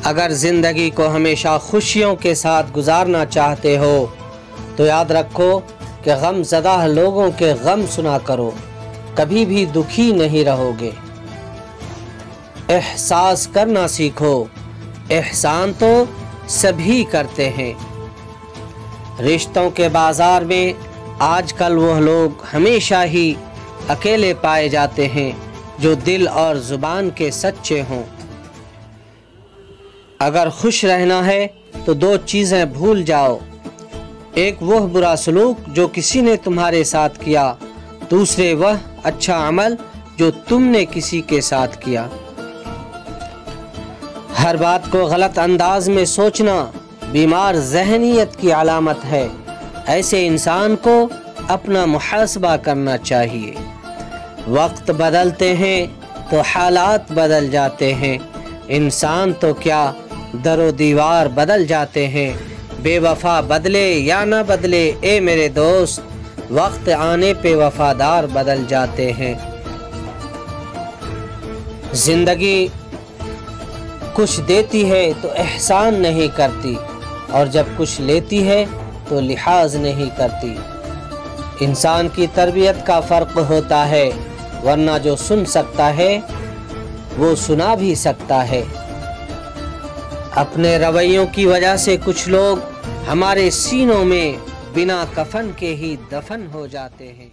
اگر زندگی کو ہمیشہ خوشیوں کے ساتھ گزارنا چاہتے ہو تو یاد رکھو کہ غم زدہ لوگوں کے غم سنا کرو، کبھی بھی دکھی نہیں رہو گے۔ احساس کرنا سیکھو، احسان تو سبھی کرتے ہیں۔ رشتوں کے بازار میں آج کل وہ لوگ ہمیشہ ہی اکیلے پائے جاتے ہیں جو دل اور زبان کے سچے ہوں۔ اگر خوش رہنا ہے تو دو چیزیں بھول جاؤ، ایک وہ برا سلوک جو کسی نے تمہارے ساتھ کیا، دوسرے وہ اچھا عمل جو تم نے کسی کے ساتھ کیا۔ ہر بات کو غلط انداز میں سوچنا بیمار ذہنیت کی علامت ہے۔ ایسے انسان کو اپنا محاسبہ کرنا چاہیے۔ وقت بدلتے ہیں تو حالات بدل جاتے ہیں، انسان تو کیا در و دیوار بدل جاتے ہیں۔ بے وفا بدلے یا نہ بدلے اے میرے دوست، وقت آنے پہ وفادار بدل جاتے ہیں۔ زندگی کچھ دیتی ہے تو احسان نہیں کرتی، اور جب کچھ لیتی ہے تو لحاظ نہیں کرتی۔ انسان کی تربیت کا فرق ہوتا ہے، ورنہ جو سن سکتا ہے وہ سنا بھی سکتا ہے۔ اپنے رویوں کی وجہ سے کچھ لوگ ہمارے سینوں میں بنا کفن کے ہی دفن ہو جاتے ہیں۔